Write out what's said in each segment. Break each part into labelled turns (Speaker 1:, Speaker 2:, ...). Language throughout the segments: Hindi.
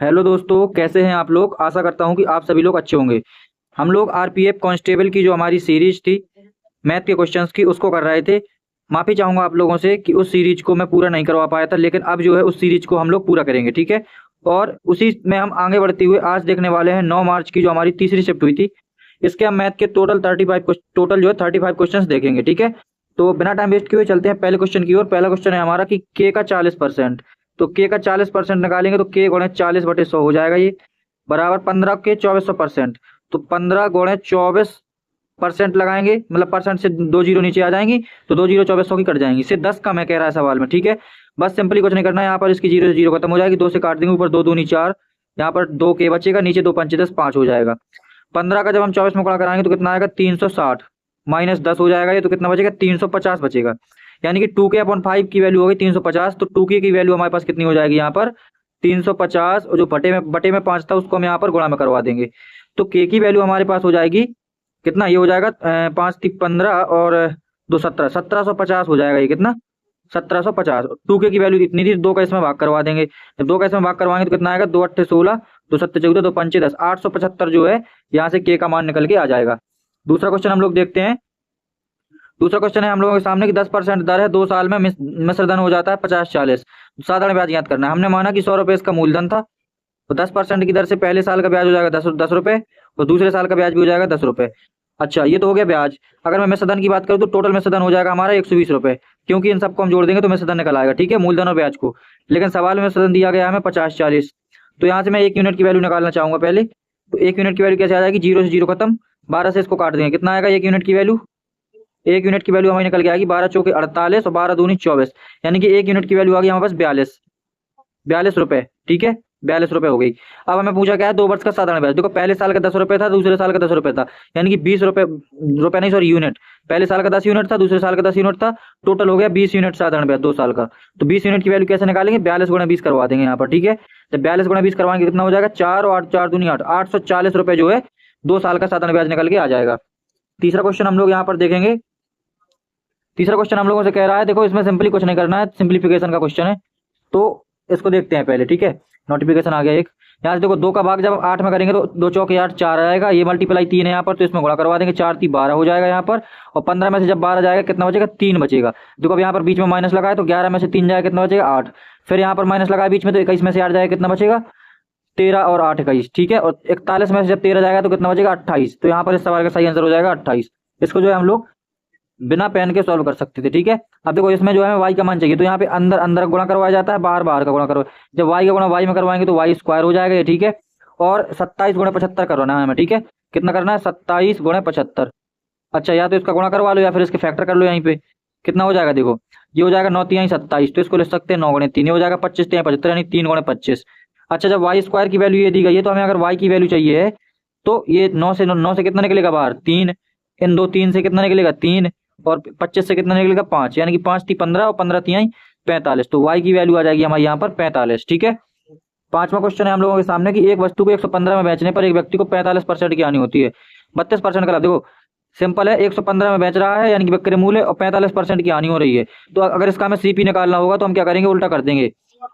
Speaker 1: हेलो दोस्तों, कैसे हैं आप लोग। आशा करता हूं कि आप सभी लोग अच्छे होंगे। हम लोग आरपीएफ कांस्टेबल की जो हमारी सीरीज थी मैथ के क्वेश्चंस की, उसको कर रहे थे। माफ़ी चाहूंगा आप लोगों से कि उस सीरीज को मैं पूरा नहीं करवा पाया था, लेकिन अब जो है उस सीरीज को हम लोग पूरा करेंगे, ठीक है। और उसी में हम आगे बढ़ते हुए आज देखने वाले हैं 9 मार्च की जो हमारी तीसरी शिफ्ट हुई थी। इसके हम मैथ के टोटल जो है 35 क्वेश्चन देखेंगे, ठीक है। तो बिना टाइम वेस्ट किए हुए चलते हैं पहले क्वेश्चन की ओर। पहला क्वेश्चन है हमारा कि के का 40%। तो के का 40% निकालेंगे तो के गुणे 40/100 हो जाएगा, ये बराबर 15 के 2400%। तो 15 गुणे 24% लगाएंगे, मतलब परसेंट से 2 जीरो नीचे आ जाएंगी, तो 2 जीरो 2400 की कट जाएंगी। इससे 10 कम है कह रहा है सवाल में, ठीक है। बस सिंपली कुछ नहीं करना है, यहाँ पर इसकी जीरो से जीरो खत्म हो जाएगी, 2 से काट देंगे, ऊपर 2 दूनी 4, यहाँ पर 2 के बचेगा, नीचे 2 पंचे 10, 5 हो जाएगा। 15 का जब हम 24 में गुणा कराएंगे तो कितना आएगा, 360 माइनस 10 हो जाएगा ये, तो कितना बचेगा, 350 बचेगा। यानी कि 2k/5 की वैल्यू होगी 350। तो 2k की वैल्यू हमारे पास कितनी हो जाएगी यहाँ पर, 350, और जो बटे में 5 था उसको हम यहाँ पर गुणा में करवा देंगे। तो k की वैल्यू हमारे पास हो जाएगी कितना, ये हो जाएगा 5 × 3 = 15 और 2 × 17, 1750 हो जाएगा। ये कितना, 1750। 2k की वैल्यू इतनी थी, 2 का इसमें भाग करवा देंगे। जब 2 का इसमें भाग करवाएंगे तो कितना आएगा, 2 × 8 = 16, 2 × 7 = 14, 2 × 5 = 10, 875 जो है यहाँ से k का मान निकल के आ जाएगा। दूसरा क्वेश्चन हम लोग देखते हैं। दूसरा क्वेश्चन है हम लोगों के सामने कि 10% दर है, 2 साल में मिश्र धन हो जाता है 50-40। साधारण ब्याज ज्ञात करना है। हमने माना कि 100 रुपये इसका मूलधन था, तो 10% की दर से पहले साल का ब्याज हो जाएगा 10 रुपये, और दूसरे साल का ब्याज भी हो जाएगा 10 रुपये। अच्छा, ये तो हो गया ब्याज। अगर मैं मिश्र धन की बात करूँ तो टोटल मिश्र धन हो जाएगा हमारा 120 रुपये, क्योंकि इन सबको हम जोड़ देंगे तो मिश्र धन निकल आएगा, ठीक है, मूलधन और ब्याज को। लेकिन सवाल में मिश्र धन दिया गया है हमें 50-40। तो यहाँ से मैं 1 यूनिट की वैल्यू निकालना चाहूंगा पहले। तो 1 यूनिट की वैल्यू कैसे आ जाएगी, 0 से 0 खत्म, 12 से इसको काट देंगे, कितना आएगा 1 यूनिट की वैल्यू। 1 यूनिट की वैल्यू हमें निकल के आएगी 12 चौके 48 और 12 दूनी 24, यानी कि 1 यूनिट की वैल्यू आ गई हमारे पास 42 रुपये, ठीक है, 42 रुपये हो गई। अब हमें पूछा क्या है, 2 वर्ष का साधारण ब्याज। देखो, पहले साल का 10 रुपये था, दूसरे साल का 10 रुपये था, यानी कि 20 रुपये, रुपये नहीं सॉरी यूनिट। पहले साल का 10 यूनिट था, दूसरे साल का 10 यूनिट था, टोटल हो गया 20 यूनिट साधारण ब्याज 2 साल का। तो 20 यूनिट की वैल्यू कैसे निकालेंगे, 42 × 20 करवा देंगे यहाँ पर, ठीक है। जब 42 × 20 करवाएंगे कितना हो जाएगा, 4 और 8, 4 दूनी 8, 840 रुपये जो है 2 साल का साधारण ब्याज निकल के आ जाएगा। तीसरा क्वेश्चन हम लोग यहाँ पर देखेंगे। तीसरा क्वेश्चन हम लोगों से कह रहा है, देखो इसमें सिंपली कुछ नहीं करना है, सिंप्लीफिकेशन का क्वेश्चन है, तो इसको देखते हैं पहले, ठीक है। नोटिफिकेशन आ गया एक, यहाँ से देखो 2 का भाग जब 8 में करेंगे तो 2 चौके 8, 4 आएगा, ये मल्टीप्लाई 3 है यहाँ पर, तो इसमें गुणा करवा देंगे, 4 × 3 = 12 हो जाएगा यहाँ पर। और 15 में से जब 12 जाएगा कितना बचेगा, 3 बचेगा। देखो अब यहाँ पर बीच में माइनस लगा है, तो 11 में से 3 जाएगा, कितना बचेगा, 8। फिर यहाँ पर माइनस लगा है बीच में, तो 21 में से 8 जाएगा, कितना बचेगा, 13 और 8 21, ठीक है। और 41 में से जब 13 जाएगा तो कितना बचेगा, 28। तो यहाँ पर इस सवाल का सही आंसर हो जाएगा 28। इसको जो है हम लोग बिना पेन के सॉल्व कर सकते थे, ठीक है। अब देखो इसमें जो है वाई का मान चाहिए, तो यहाँ पे अंदर अंदर गुणा करवाया जाता है, बाहर बाहर का गुणा करवा। जब वाई का गुणा वाई में करवाएंगे तो वाई स्क्वायर हो जाएगा ये, ठीक है। और 27 × 75 करवाना है हमें, ठीक है। कितना करना है, 27 × 75। अच्छा, या तो इसका गुणा करवा लो या फिर इसके फैक्टर कर लो यहीं पे। कितना हो जाएगा, देखो ये हो जाएगा 9 × 3 = 27, तो इसको लिख सकते हैं 9 × 3, ये हो जाएगा 25 × 3 = 75, यानी 3 × 25। अच्छा, जब वाई स्क्वायर की वैल्यू ये दी गई है, तो हमें अगर वाई की वैल्यू चाहिए है, तो ये 9 से कितना निकलेगा बाहर, 3। इन 2 3 से कितना निकलेगा, 3। और 25 से कितना निकलेगा, 5, यानी कि 5 × 3 = 15 और 15 × 3 = 45। तो y की वैल्यू आ जाएगी हमारे यहाँ पर 45, ठीक है। पांचवा क्वेश्चन है हम लोगों के सामने कि एक वस्तु को 115 में बेचने पर एक व्यक्ति को 45% की हानि होती है। 32% का लाभ। देखो सिंपल है, 115 में बेच रहा है यानी कि विक्रय मूल्य, और 45% की हानि हो रही है। तो अगर इसका हमें सीपी निकालना होगा तो हम क्या करेंगे, उल्टा कर देंगे।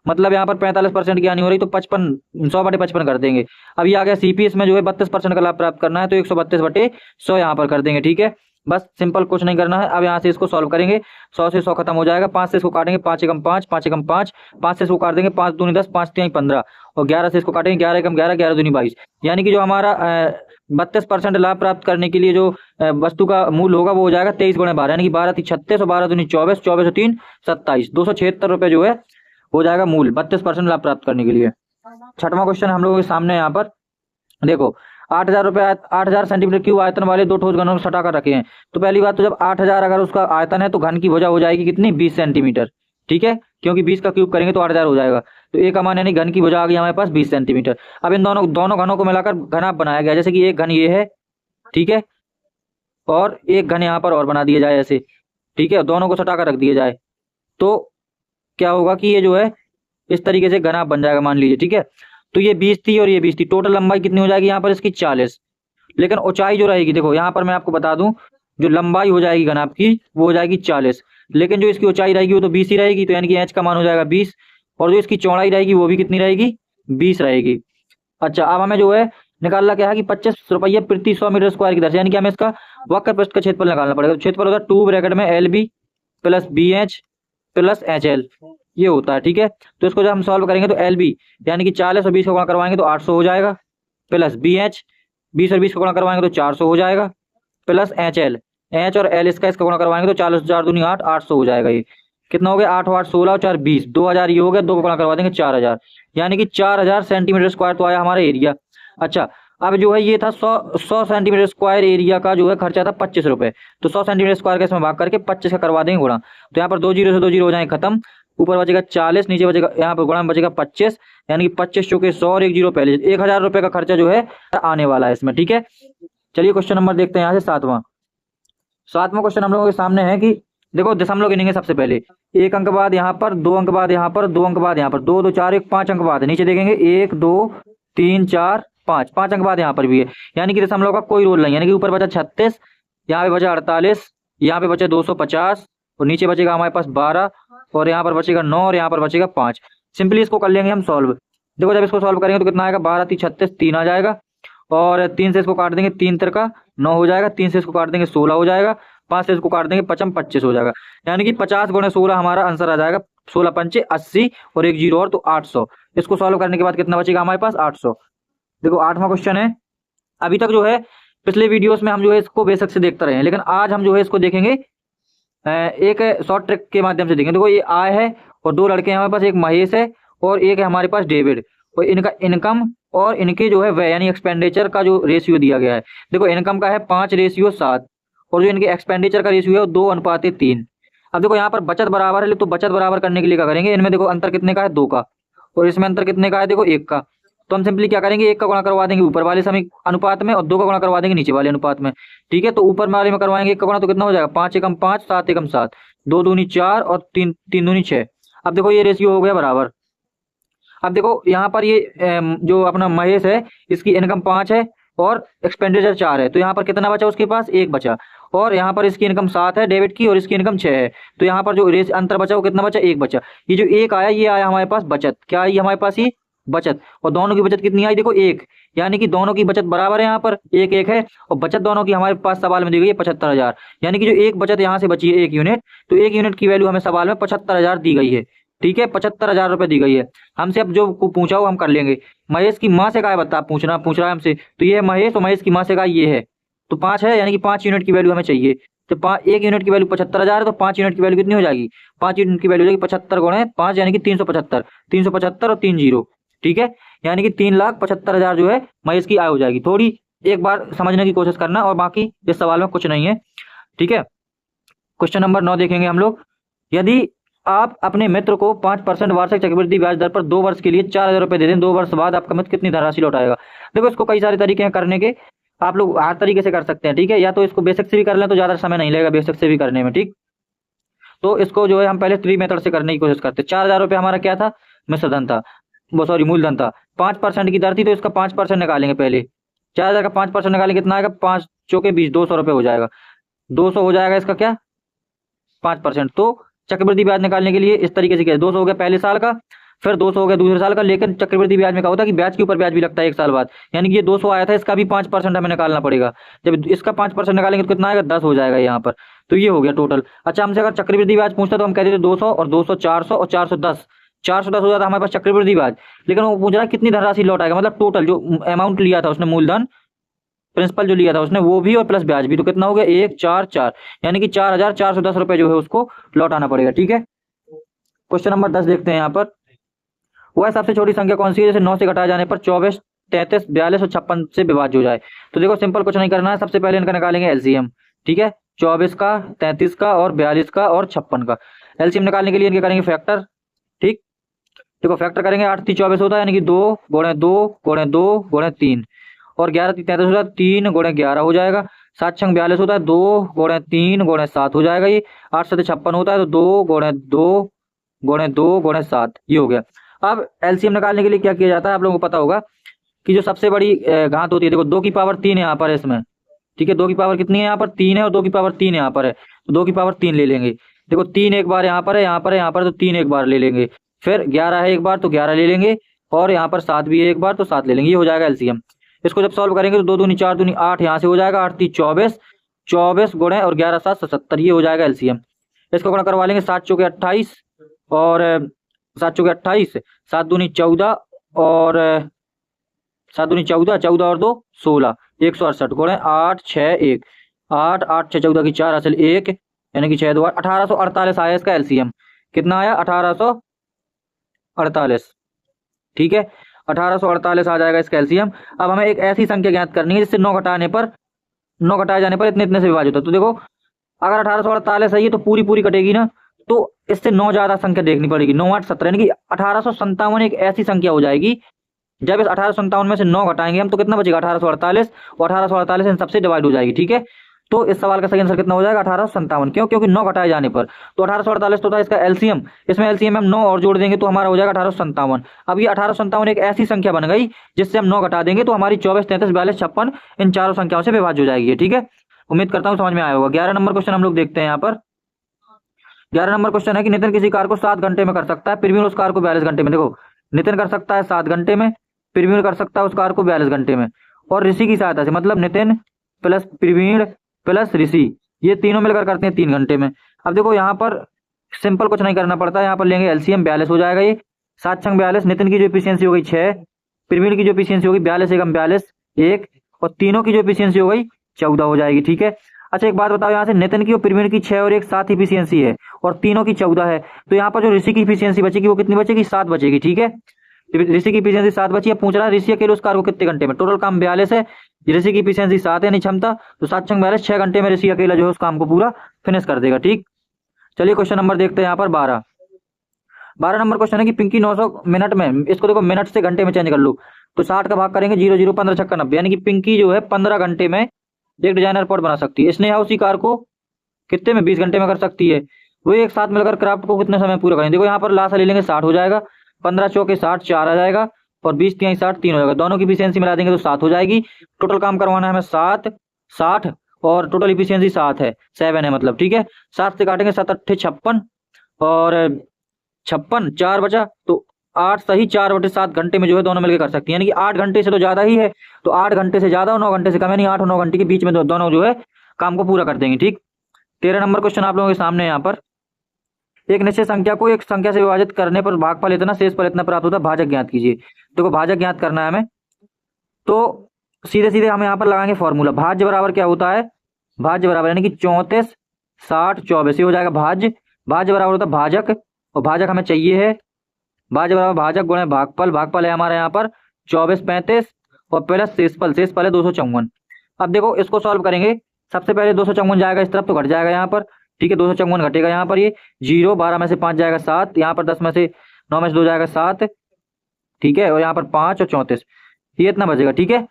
Speaker 1: मतलब यहाँ पर 45% की हानि हो रही तो 55, 100/55 कर देंगे। अब ये आ गया सीपी, इसमें जो है 32% का लाभ प्राप्त करना है, तो 132/100 यहाँ पर कर देंगे, ठीक है। बस सिंपल, कुछ नहीं करना है। अब यहाँ से इसको सॉल्व करेंगे, 100 से 100 खत्म हो जाएगा, 5 से इसको काटेंगे, 5 × 5, 5 × 5, 5 से इसको काट देंगे, 5 दूनी 10, 5 × 3 = 15, और 11 से इसको काटेंगे, 11 × 11, 11 दूनी 22। यानी कि जो हमारा 32% लाभ प्राप्त करने के लिए जो वस्तु का मूल्य होगा वो हो जाएगा 23 × 12, यानी कि 12 × 3 = 36 और 12 दूनी 24, 24 और 3 = 27, 276 रुपये जो है हो जाएगा मूल 32% लाभ प्राप्त करने के लिए। छठवां क्वेश्चन हम लोगों के सामने यहाँ पर देखो, 8,000 रुपये 8,000 सेंटीमीटर क्यूब आयतन वाले 2 ठोस घनों को सटा कर रखे हैं। तो पहली बात तो जब 8,000 अगर उसका आयतन है तो घन की भुजा हो जाएगी कितनी, 20 सेंटीमीटर, ठीक है, क्योंकि 20 का क्यूब करेंगे तो 8,000 हो जाएगा। तो ए का मान यानी घन की भुजा आ गई हमारे पास 20 सेंटीमीटर। अब इन दोनों दोनों घनों को मिलाकर घना बनाया गया, जैसे कि एक घन ये है, ठीक है, और एक घन यहाँ पर और बना दिया जाए ऐसे, ठीक है, दोनों को सटा कर रख दिया जाए, तो क्या होगा कि ये जो है इस तरीके से घना बन जाएगा, मान लीजिए, ठीक है। तो ये 20 थी और ये 20 थी, टोटल लंबाई कितनी हो जाएगी यहाँ पर इसकी, 40। लेकिन ऊंचाई जो रहेगी, देखो यहाँ पर मैं आपको बता दूं, जो लंबाई हो जाएगी घनाभ की वो हो जाएगी 40, लेकिन जो इसकी ऊंचाई रहेगी वो तो 20 ही रहेगी, तो यानी कि एच का मान हो जाएगा 20, और जो इसकी चौड़ाई रहेगी वो भी कितनी रहेगी, 20 रहेगी। अच्छा, अब हमें जो है निकालना क्या है कि 25 रुपये प्रति 100 मीटर स्क्वायर की दर से, यानी कि हमें इसका वक्र पृष्ठ का क्षेत्रफल निकालना पड़ेगा। तो क्षेत्रफल होता है 2 ब्रैकेट में LB plus BH plus HL, ये होता है। ठीक है, तो इसको जब हम सॉल्व करेंगे तो LB यानी कि 40 और 20 को गुणा करवाएंगे तो 800 हो जाएगा, प्लस BH 20 और 20 को गुणा करवाएंगे तो 400 हो जाएगा, प्लस HL H और L इसका गुणा करवाएंगे तो 40 4 दूनी 8 800 हो जाएगा। ये कितना हो गया, 8 8 16 और 4 20, 2000 ये हो गया, 2 को गुणा करवा देंगे 4000, यानी कि 4000 सेंटीमीटर स्क्वायर तो आया हमारा एरिया। अच्छा, अब जो है ये था 100 सेंटीमीटर स्क्वायर एरिया का जो है खर्चा था 25 रुपये। तो 100 सेंटीमीटर स्क्वायर का इसमें भाग करके 25 का करवा देंगे गुणा। तो यहाँ पर 2 जीरो से 2 जीरो हो जाएंगे खत्म, ऊपर बचेगा 40, नीचे बचेगा यहाँ पर गुणा में बचेगा 25, यानी कि 25 चौके 100 और 1 जीरो पहले, 1000 रुपये का खर्चा जो है आने वाला है इसमें। ठीक है, चलिए क्वेश्चन नंबर देखते हैं यहाँ से सातवां क्वेश्चन हम लोगों के सामने है कि देखो दशमलव गिनेंगे सबसे पहले, 1 अंक बाद यहाँ पर, 2 अंक बाद यहाँ पर, 2 अंक बाद यहाँ पर, 2 2 4 1 5 अंक बाद है। नीचे देखेंगे 1 2 3 4 5, 5 अंक बाद यहाँ पर भी है, यानी कि दशमलव का कोई रोल नहीं, यानी कि ऊपर बचा 36, यहाँ पे बचा 48, यहाँ पे बचे 250 और नीचे बचेगा हमारे पास 12 और यहाँ पर बचेगा 9 और यहाँ पर बचेगा 5। सिंपली इसको कर लेंगे हम सॉल्व। देखो जब इसको सॉल्व करेंगे तो कितना आएगा, 12 3 36, 3 आ जाएगा, और 3 से इसको काट देंगे, 3 3 का 9 हो जाएगा, 3 से इसको काट देंगे 16 हो जाएगा, 5 से इसको काट देंगे 55 25 हो जाएगा, यानी कि 50 गुणे 16 हमारा आंसर आ जाएगा, 16 पंचे 80 और 1 जीरो और तो 800। इसको सॉल्व करने के बाद कितना बचेगा हमारे पास, 800। देखो 8वां क्वेश्चन है। अभी तक जो है पिछले वीडियोस में हम जो है इसको बेसिक से देखते रहे हैं, लेकिन आज हम जो है इसको देखेंगे एक शॉर्ट ट्रिक के माध्यम से देखेंगे। देखो ये आय है और 2 लड़के हैं हमारे पास, एक महेश है और एक है हमारे पास डेविड, और इनका इनकम और इनके जो है व्यय यानी एक्सपेंडिचर का जो रेशियो दिया गया है। देखो इनकम का है 5:7 और जो इनके एक्सपेंडिचर का रेशियो है 2:3। अब देखो यहाँ पर बचत बराबर है, तो बचत बराबर करने के लिए क्या करेंगे, इनमें देखो अंतर कितने का है, 2 का, और इसमें अंतर कितने का है, देखो 1 का। तो हम सिंपली क्या करेंगे, 1 का गुणा करवा देंगे ऊपर वाले समी अनुपात में और 2 का गुणा करवा देंगे नीचे वाले अनुपात में। ठीक है, तो ऊपर वाले में करवाएंगे 1 का गुणा तो कितना हो जाएगा, 5 एकम 5 7 एकम 7, 2 दूनी 4 और 3 3 दूनी 6। अब देखो ये रेशियो हो गया बराबर। अब देखो यहाँ पर ये जो अपना महेश है इसकी इनकम 5 है और एक्सपेंडिचर 4 है, तो यहाँ पर कितना बचा उसके पास, 1 बचा, और यहाँ पर इसकी इनकम 7 है डेबिट की और इसकी इनकम 6 है, तो यहाँ पर जो रेस अंतर बचा वो कितना बचा, 1 बचा। ये जो 1 आया ये आया हमारे पास बचत, क्या आई हमारे पास, ये बचत, और दोनों की बचत कितनी आई, देखो 1, यानी कि दोनों की बचत बराबर है, यहाँ पर 1 1 है, और बचत दोनों की हमारे पास सवाल में दी गई है 75,000, यानी कि जो एक बचत यहाँ से बची है 1 यूनिट, तो 1 यूनिट की वैल्यू हमें सवाल में 75,000 दी गई है। ठीक है, 75,000 रुपये दी गई है। हमसे अब जो पूछा हो हम कर लेंगे। महेश की माँ से का है बता, पूछ रहा है हमसे, तो ये है महेश और महेश की माँ से का ये है, तो 5 है, यानी कि 5 यूनिट की वैल्यू हमें चाहिए। तो 1 यूनिट की वैल्यू 75,000 है, तो 5 यूनिट की वैल्यू कितनी हो जाएगी, 5 यूनिट की वैल्यू हो जाएगी 75 गुणे 5, यानी कि 375, 375 और 3 जीरो। ठीक है, यानी कि 3,75,000 जो है महेश की आय हो जाएगी। थोड़ी एक बार समझने की कोशिश करना, और बाकी इस सवाल में कुछ नहीं है। ठीक है, क्वेश्चन नंबर 9 देखेंगे हम लोग। यदि आप अपने मित्र को 5% वार्षिक चक्रवृद्धि ब्याज दर पर 2 वर्ष के लिए 4,000 रुपये दे दें, 2 वर्ष बाद आपका मित्र कितनी धनराशि लौटाएगा। देखो इसको कई सारे तरीके हैं करने के, आप लोग हर तरीके से कर सकते हैं। ठीक है, या तो इसको बेसिक से भी कर लें तो ज़्यादा समय नहीं लगेगा बेसिक से भी करने में। ठीक, तो इसको जो है हम पहले 3 मेथड से करने की कोशिश करते हैं। 4,000 रुपये हमारा क्या था, मिश्र धन था, वो सॉरी मूलधन था, 5% की दर थी, तो इसका 5% निकालेंगे पहले। 4,000 का 5% निकालेंगे कितना आएगा, 5 चौके 20, 200 रुपये हो जाएगा, 200 हो जाएगा इसका क्या 5%। तो चक्रवृद्धि ब्याज निकालने के लिए इस तरीके से किया, 200 हो गया पहले साल का, फिर 200 हो गया दूसरे साल का, लेकिन चक्रवृद्धि ब्याज में क्या होता है कि ब्याज के ऊपर ब्याज भी लगता है 1 साल बाद, यानी कि ये 200 आया था, इसका भी 5% हमें निकालना पड़ेगा। जब इसका 5% निकालेंगे तो कितना आएगा, 10 हो जाएगा यहाँ पर, तो ये हो गया टोटल। अच्छा, हमसे अगर चक्रवृद्धि ब्याज पूछता तो हम कहते थे 200 और 200 400 और 410, 410 हो जाता हमारे पास चक्रवृद्धि ब्याज, लेकिन वो पूछ रहा है कितनी धनराशि लौटाएगा, मतलब टोटल जो अमाउंट लिया था उसने, मूलधन प्रिंसिपल जो लिया था उसने वो भी और प्लस ब्याज भी, तो कितना हो गया 1 4 4, यानी कि 4,410 रुपये जो है उसको लौटाना पड़ेगा। ठीक है, क्वेश्चन नंबर 10 देखते हैं यहाँ पर। वह सबसे छोटी संख्या कौन सी है जैसे 9 से घटाए जाने पर 24 33 42 और 56 से विभाज्य हो जाए। तो देखो सिंपल कुछ नहीं करना है, सबसे पहले इनका निकालेंगे एलसीएम। ठीक है, 24 का 33 का और 42 का और 56 का एलसीएम निकालने के लिए इनके करेंगे फैक्टर। ठीक, देखो फैक्टर करेंगे, 8 3 24 होता है, यानी कि 2 गुणे 2 गुणे 2 गुणे 3, और 11 3 33 होता है, 3 गुणे 11 हो जाएगा, 7 6 42 होता है, 2 गुणे 3 गुणे 7 हो जाएगा ये, 8 7 56 होता है, तो 2 गुणे 2 गुणे 2 गुणे 7 ये हो गया। अब एलसीएम निकालने के लिए क्या किया जाता है, आप लोगों को पता होगा कि जो सबसे बड़ी घात होती है, देखो 2 की पावर 3 है यहाँ पर इसमें। ठीक है, 2 की पावर कितनी है यहाँ पर, 3 है, और 2 की पावर 3 यहाँ पर है, तो 2 की पावर 3 ले लेंगे। देखो 3 एक बार यहाँ पर है, यहाँ पर है, यहाँ पर, तो 3 एक बार ले लेंगे, फिर 11 है एक बार तो 11 ले लेंगे, और यहाँ पर 7 भी है एक बार, तो 7 ले लेंगे, ये हो जाएगा एलसीएम। इसको जब सॉल्व करेंगे तो 2 दूनी 4 दूनी 8 यहाँ से हो जाएगा, 8 3 24, 24 गुणे और 11 7 77, ये हो जाएगा एलसीएम। इसको गुणा करवा लेंगे, 7 चौके 28 और 7 चौके 28, 7 दूनी 14 और 7 दूनी 14, 14 और 2 16, 168 गुणे 8 6 1, 8 8 6 14 की 4 असल 1, यानी कि 6 2 1848 आया इसका एलसीएम। कितना आया? 1848। ठीक है, 1848 आ जाएगा इसका एलसीएम। अब हमें एक ऐसी संख्या ज्ञात करनी है जिससे 9 घटाने पर, 9 घटाए जाने पर इतने इतने से विभाजित होता है। तो देखो अगर 1848 है ये, तो पूरी पूरी कटेगी ना, तो इससे 9 ज्यादा संख्या देखनी पड़ेगी। 9 8 17, यानी कि 1857 एक ऐसी संख्या हो जाएगी जब इस 1857 में से 9 घटाएंगे हम, तो कितना बचेगा? 1848, और 1848 इन सबसे डिवाइड हो जाएगी। ठीक है, तो इस सवाल का सही आंसर कितना हो जाएगा? 1857। क्यों? क्योंकि 9 घटाए जाने पर, तो 1848 तो था इसका एलसीएम, इसमें एलसीएम में हम 9 और जोड़ देंगे तो हमारा हो जाएगा 1857। अब ये 1857 एक ऐसी संख्या बन गई जिससे हम 9 घटा देंगे तो हमारी 24 33 42 56 इन चारों संख्याओं से विभाज्य हो जाएगी। ठीक है, उम्मीद करता हूँ समझ में आया होगा। 11 नंबर क्वेश्चन हम लोग देखते हैं यहाँ पर। 11 नंबर क्वेश्चन है कि नितिन किसी कार को 7 घंटे में कर सकता है, फिर भी उस कार को 42 घंटे में। देखो नितिन कर सकता है 7 घंटे में, प्रवीण कर सकता है उस कार को 42 घंटे में, और ऋषि की सहायता से, मतलब नितिन प्लस प्रवीण प्लस ऋषि, ये तीनों मिलकर करते हैं 3 घंटे में। अब देखो यहाँ पर सिंपल कुछ नहीं करना पड़ता, यहाँ पर लेंगे एलसीएम, 42 हो जाएगा ये, 7 छंग 42, नितिन की जो एफिशिएंसी हो गई 6, प्रवीण की जो एफिशिएंसी होगी 42 एकम 42 1, और तीनों की जो एफिशिएंसी हो गई 14 हो जाएगी। ठीक है, अच्छा एक बात बताओ, यहाँ से नितिन की और प्रवीण की 6 और 1 7 इफिशियंसी है, और तीनों की 14 है, तो यहाँ पर जो ऋषि की इफिशियंसी बचेगी वो कितनी बचेगी? 7 बचेगी। ठीक है, ऋषि की इफिशियंसी 7 बची है। पूछ रहा है ऋषि अकेले उस कार को कितने घंटे में, टोटल काम 42 है, ऋषि की इफिशियंसी 7 है, नहीं क्षमता, तो 7 छंग 42, 6 घंटे में ऋषि अकेला जो है उस काम को पूरा फिनिश कर देगा। ठीक, चलिए क्वेश्चन नंबर देखते हैं यहाँ पर 12। 12 नंबर क्वेश्चन है कि पिंकी 900 मिनट में, इसको देखो मिनट से घंटे में चेंज कर लो, तो 60 का भाग करेंगे 0 0 15 छक्का 90, यानी कि पिंकी जो है 15 घंटे में एक डिजाइनर पॉट बना सकती है। स्नेहा उसी कार को कितने में? 20 घंटे में कर सकती है। वो एक साथ मिलकर क्राफ्ट को कितने समय पूरा करेंगे? देखो यहाँ पर लास्ट ले लेंगे 60 हो जाएगा, 15 चौके 60 4 आ जाएगा, और 20 तिहाई 60 3 हो जाएगा, दोनों की इफिशियंसी मिला देंगे तो 7 हो जाएगी। टोटल काम करवाना है हमें 7 60, और टोटल इफिशियंसी 7 है, 7 है मतलब। ठीक है, 7 से काटेंगे 7 8 56, और 56 4 बचा, तो 8 सही 4/7 घंटे में जो है दोनों मिलकर कर सकती है, यानी कि 8 घंटे से तो ज्यादा ही है, तो 8 घंटे से ज्यादा और 9 घंटे से कम, यानी 8 और 9 घंटे के बीच में दोनों जो है काम को पूरा कर देंगे। ठीक, 13 नंबर क्वेश्चन आप लोगों के सामने यहाँ पर, एक निश्चित संख्या को एक संख्या से विभाजित करने पर भागफल इतना, शेषफल इतना प्राप्त होता है, भाजक ज्ञात कीजिए। देखो भाजक ज्ञात करना है हमें, तो सीधे सीधे हम यहाँ पर लगाएंगे फॉर्मूला। भाज्य बराबर क्या होता है? भाज्य बराबर यानी कि 34 60 24, ये हो जाएगा भाज्य। भाज्य बराबर होता है भाजक, और भाजक हमें चाहिए है, भाज्य बराबर भाजक गुणे भागफल, भागफल है हमारे यहाँ पर 24 35, और प्लस शेषफल, शेषफल है 254। अब देखो इसको सॉल्व करेंगे, सबसे पहले 254 जाएगा इस तरफ तो घट जाएगा यहाँ पर। ठीक है, 254 घटेगा यहाँ पर, ये 0, 12 में से 5 जाएगा 7, यहाँ पर 10 में से 9 में से 2 जाएगा 7। ठीक है, और यहाँ पर 5 और 34, ये इतना बचेगा। ठीक है,